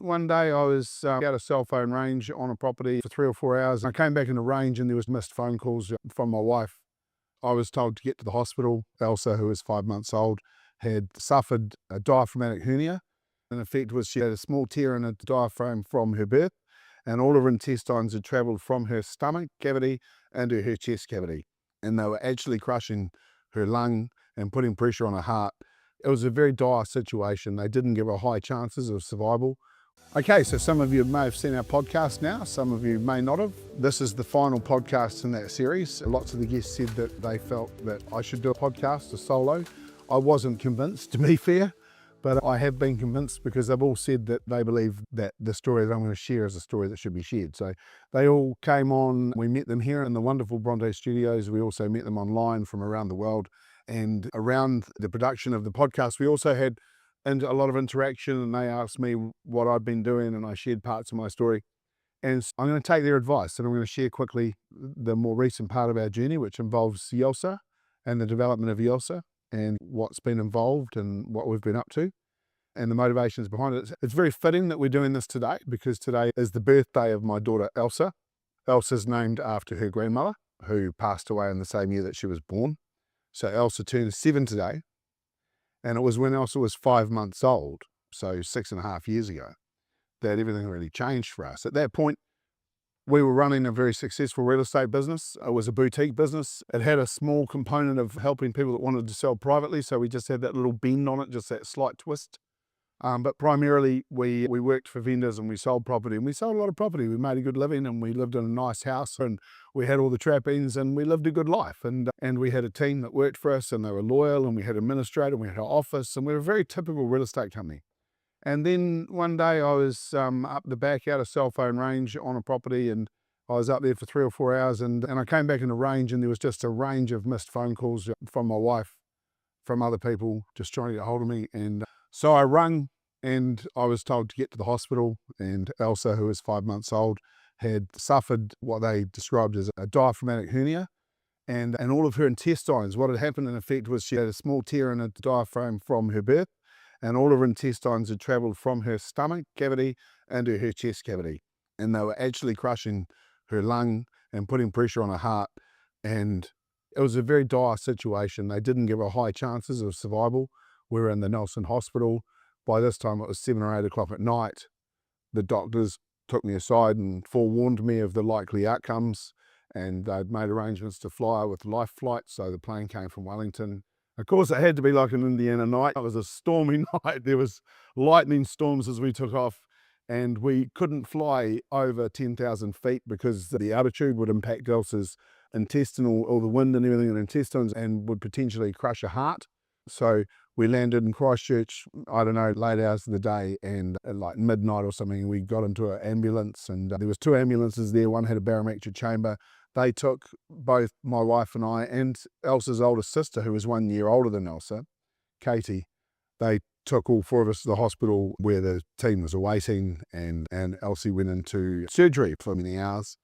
One day I was out of cell phone range on a property for 3 or 4 hours. I came back into range and there was missed phone calls from my wife. I was told to get to the hospital. Elsa, who was 5 months old, had suffered a diaphragmatic hernia. In effect was she had a small tear in her diaphragm from her birth, and all of her intestines had travelled from her stomach cavity into her chest cavity. And they were actually crushing her lung and putting pressure on her heart. It was a very dire situation. They didn't give her high chances of survival. Okay, so some of you may have seen our podcast now, some of you may not have. This is the final podcast in that series. Lots of the guests said that they felt that I should do a podcast, a solo. I wasn't convinced, to be fair, but I have been convinced because they've all said that they believe that the story that I'm going to share is a story that should be shared. So they all came on. We met them here in the wonderful Bronte studios. We also met them online from around the world. And around the production of the podcast, we also had a lot of interaction, and they asked me what I'd been doing, and I shared parts of my story. And so I'm going to take their advice, and I'm going to share quickly the more recent part of our journey, which involves Yelsa and the development of Yelsa and what's been involved and what we've been up to and the motivations behind it. It's very fitting that we're doing this today because today is the birthday of my daughter, Elsa. Elsa's named after her grandmother, who passed away in the same year that she was born. So Elsa turned 7 today. And it was when Elsa was 5 months old, so 6.5 years ago, that everything really changed for us. At that point, we were running a very successful real estate business. It was a boutique business. It had a small component of helping people that wanted to sell privately, so we just had that little bend on it, just that slight twist. But primarily, we worked for vendors and we sold property, and we sold a lot of property. We made a good living and we lived in a nice house and we had all the trappings and we lived a good life. And we had a team that worked for us and they were loyal, and we had an administrator and we had an office, and we were a very typical real estate company. And then one day I was up the back out of cell phone range on a property, and I was up there for 3 or 4 hours and I came back into range, and there was just a range of missed phone calls from my wife, from other people just trying to get hold of me. And so I rung and I was told to get to the hospital, and Elsa, who was 5 months old, had suffered what they described as a diaphragmatic hernia. And all of her intestines, what had happened in effect was she had a small tear in her diaphragm from her birth, and all of her intestines had travelled from her stomach cavity into her chest cavity. And they were actually crushing her lung and putting pressure on her heart. And it was a very dire situation. They didn't give her high chances of survival. We were in the Nelson Hospital. By this time it was 7 or 8 o'clock at night. The doctors took me aside and forewarned me of the likely outcomes, and they'd made arrangements to fly with life flight. So the plane came from Wellington. Of course, it had to be like an Indiana night. It was a stormy night. There was lightning storms as we took off, and we couldn't fly over 10,000 feet because the altitude would impact Elsa's intestinal, all the wind and everything in her intestines, and would potentially crush her heart. So we landed in Christchurch, I don't know, late hours of the day, and at like midnight or something, we got into an ambulance, and there was 2 ambulances there. One had a barometric chamber. They took both my wife and I and Elsa's older sister, who was 1 year older than Elsa, Katie. They took all 4 of us to the hospital where the team was awaiting, and Elsie went into surgery for many hours,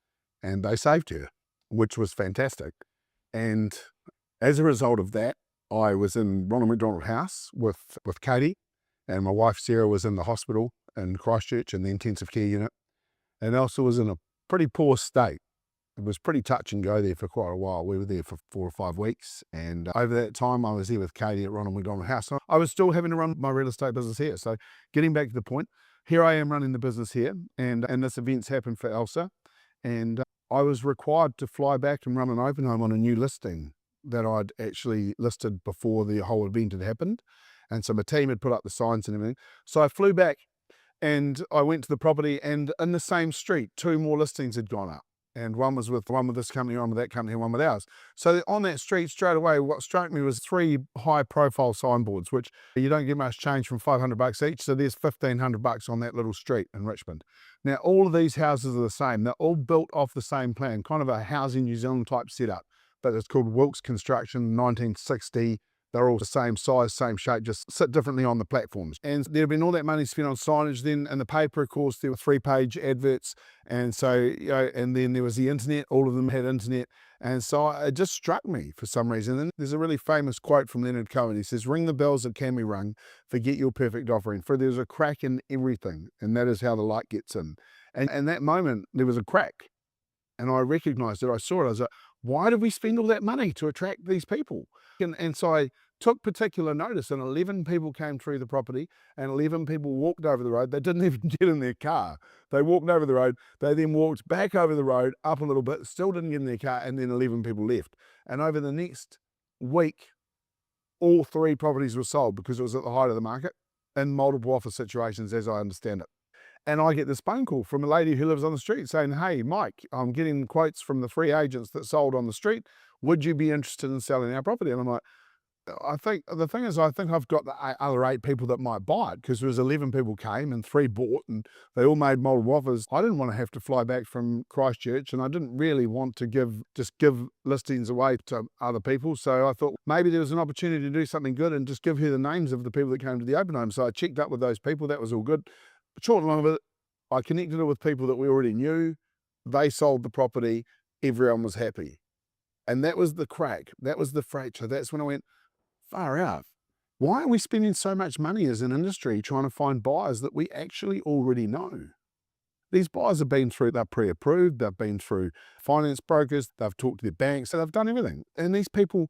and they saved her, which was fantastic. And as a result of that, I was in Ronald McDonald House with Katie, and my wife Sarah was in the hospital in Christchurch in the intensive care unit, and Elsa was in a pretty poor state. It was pretty touch and go there for quite a while. We were there for 4 or 5 weeks, and over that time I was there with Katie at Ronald McDonald House. I was still having to run my real estate business here. So getting back to the point, here I am running the business here, and this event's happened for Elsa, and I was required to fly back and run an open home on a new listing that I'd actually listed before the whole event had happened. And so my team had put up the signs and everything. So I flew back and I went to the property, and in the same street, 2 more listings had gone up. And one was with this company, one with that company, and one with ours. So on that street straight away, what struck me was 3 high profile signboards, which you don't get much change from $500 each. So there's $1,500 on that little street in Richmond. Now, all of these houses are the same. They're all built off the same plan, kind of a Housing New Zealand type setup. But it's called Wilkes Construction, 1960. They're all the same size, same shape, just sit differently on the platforms. And there had been all that money spent on signage then, and the paper, of course, there were 3-page adverts. And so, and then there was the internet. All of them had internet. And so it just struck me for some reason. And there's a really famous quote from Leonard Cohen. He says, "Ring the bells that can be rung, forget your perfect offering, for there's a crack in everything, and that is how the light gets in." And that moment, there was a crack. And I recognized it. I saw it. I was like, why did we spend all that money to attract these people? And so I took particular notice, and 11 people came through the property, and 11 people walked over the road. They didn't even get in their car. They walked over the road. They then walked back over the road, up a little bit, still didn't get in their car, and then 11 people left. And over the next week, all 3 properties were sold because it was at the height of the market in multiple offer situations, as I understand it. And I get this phone call from a lady who lives on the street saying, "Hey, Mike, I'm getting quotes from the 3 agents that sold on the street. Would you be interested in selling our property?" And I'm like, I think the thing is, I think I've got the other 8 people that might buy it, because there was 11 people came and 3 bought, and they all made multiple offers. I didn't want to have to fly back from Christchurch, and I didn't really want to give listings away to other people. So I thought maybe there was an opportunity to do something good and just give her the names of the people that came to the open home. So I checked up with those people. That was all good. But short and long of it, I connected it with people that we already knew. They sold the property. Everyone was happy. And that was the crack. That was the fracture. That's when I went, far out. Why are we spending so much money as an industry trying to find buyers that we actually already know? These buyers have been through, they're pre-approved, they've been through finance brokers, they've talked to their banks, so they've done everything. And these people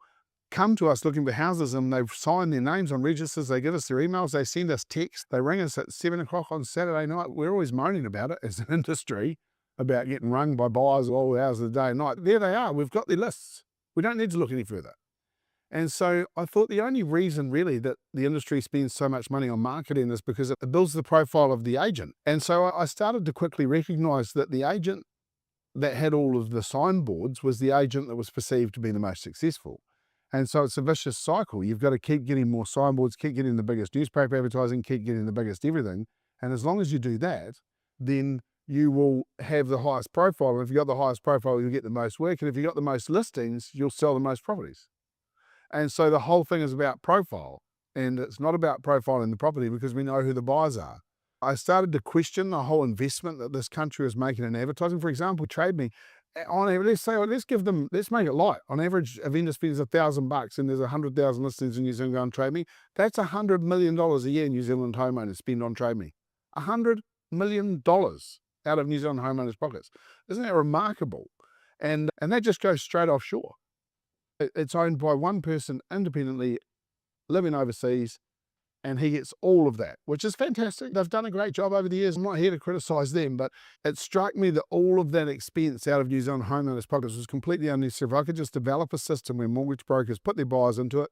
come to us looking for houses, and they've signed their names on registers, they give us their emails, they send us texts, they ring us at 7 o'clock on Saturday night. We're always moaning about it as an industry, about getting rung by buyers all hours of the day and night. There they are, we've got their lists. We don't need to look any further. And so I thought the only reason really that the industry spends so much money on marketing is because it builds the profile of the agent. And so I started to quickly recognize that the agent that had all of the signboards was the agent that was perceived to be the most successful. And so it's a vicious cycle. You've got to keep getting more signboards, keep getting the biggest newspaper advertising, keep getting the biggest everything. And as long as you do that, then you will have the highest profile. And if you've got the highest profile, you'll get the most work. And if you've got the most listings, you'll sell the most properties. And so the whole thing is about profile, and it's not about profiling the property because we know who the buyers are. I started to question the whole investment that this country was making in advertising. For example, Trade Me, on average, let's make it light. On average, a vendor spends $1,000 and there's 100,000 listings in New Zealand on Trade Me. That's $100 million a year New Zealand homeowners spend on Trade Me. $100 million out of New Zealand homeowners' pockets. Isn't that remarkable? And that just goes straight offshore. It's owned by one person independently, living overseas, and he gets all of that, which is fantastic. They've done a great job over the years. I'm not here to criticise them, but it struck me that all of that expense out of New Zealand homeowners' pockets was completely unnecessary. If I could just develop a system where mortgage brokers put their buyers into it,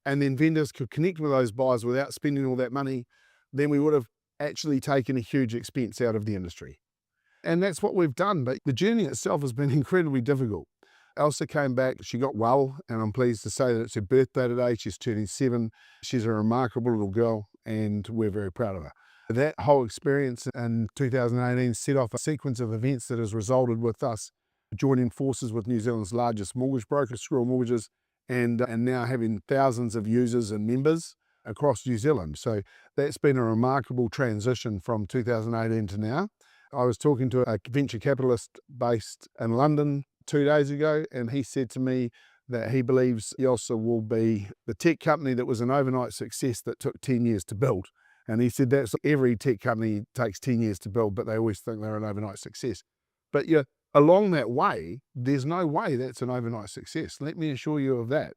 and then vendors could connect with those buyers without spending all that money, then we would have actually taken a huge expense out of the industry. And that's what we've done, but the journey itself has been incredibly difficult. Elsa came back, she got well, and I'm pleased to say that it's her birthday today. She's turning 7. She's a remarkable little girl, and we're very proud of her. That whole experience in 2018 set off a sequence of events that has resulted with us joining forces with New Zealand's largest mortgage broker, Squirrel Mortgages, and now having thousands of users and members across New Zealand. So that's been a remarkable transition from 2018 to now. I was talking to a venture capitalist based in London 2 days ago, and he said to me that he believes Elsa will be the tech company that was an overnight success that took 10 years to build. And he said that's every tech company takes 10 years to build, but they always think they're an overnight success. But yeah, along that way, there's no way that's an overnight success. Let me assure you of that.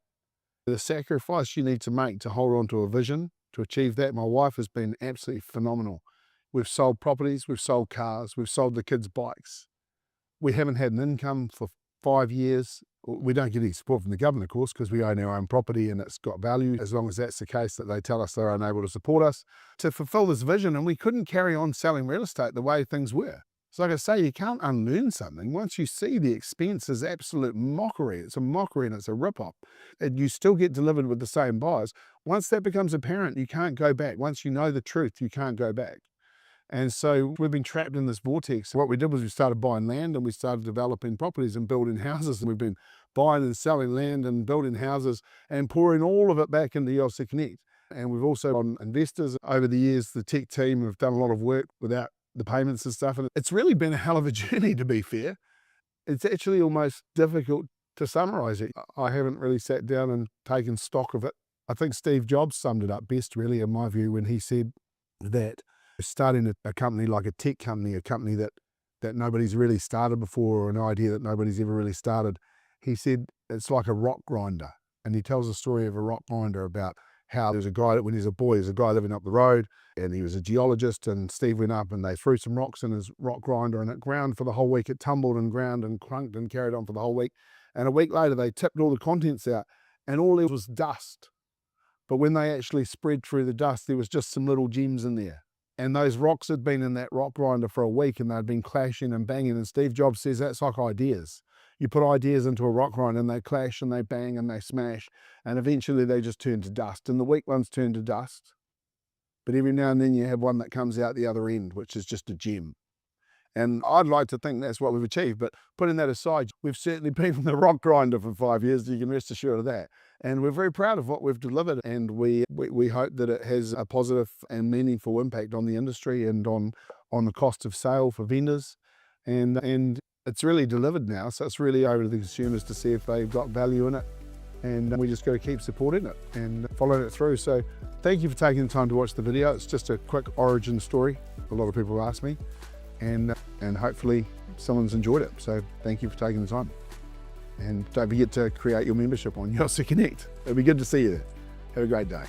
The sacrifice you need to make to hold on to a vision, to achieve that, my wife has been absolutely phenomenal. We've sold properties, we've sold cars, we've sold the kids' bikes. We haven't had an income for 5 years. We don't get any support from the government, of course, because we own our own property and it's got value, as long as that's the case that they tell us they're unable to support us to fulfill this vision. And we couldn't carry on selling real estate the way things were. So like I say, you can't unlearn something. Once you see the expense is absolute mockery, it's a mockery and it's a rip-off, and you still get delivered with the same buyers. Once that becomes apparent, you can't go back. Once you know the truth, you can't go back. And so we've been trapped in this vortex. What we did was we started buying land and we started developing properties and building houses. And we've been buying and selling land and building houses and pouring all of it back into Elsa Connect. And we've also got investors over the years. The tech team have done a lot of work without the payments and stuff. And it's really been a hell of a journey, to be fair. it's actually almost difficult to summarize it. I haven't really sat down and taken stock of it. I think Steve Jobs summed it up best, really, in my view, when he said that starting a company like a tech company, a company that nobody's really started before, or an idea that nobody's ever really started, he said it's like a rock grinder. And he tells a story of a rock grinder about how there's a guy that when he was a boy, there's a guy living up the road, and he was a geologist, and Steve went up and they threw some rocks in his rock grinder, and it ground for the whole week. It tumbled and ground and clunked and carried on for the whole week. And a week later, they tipped all the contents out, and all there was dust. But when they actually spread through the dust, there was just some little gems in there. And those rocks had been in that rock grinder for a week, and they'd been clashing and banging. And Steve Jobs says that's like ideas. You put ideas into a rock grinder and they clash and they bang and they smash, and eventually they just turn to dust. And the weak ones turn to dust. But every now and then you have one that comes out the other end, which is just a gem. And I'd like to think that's what we've achieved. But putting that aside, we've certainly been on the rock grinder for 5 years. You can rest assured of that. And we're very proud of what we've delivered. And we hope that it has a positive and meaningful impact on the industry and on the cost of sale for vendors. And it's really delivered now. So it's really over to the consumers to see if they've got value in it. And we just got to keep supporting it and following it through. So thank you for taking the time to watch the video. It's just a quick origin story. A lot of people ask me. And hopefully someone's enjoyed it. So thank you for taking the time. And don't forget to create your membership on Yossa Connect. It'll be good to see you there. Have a great day.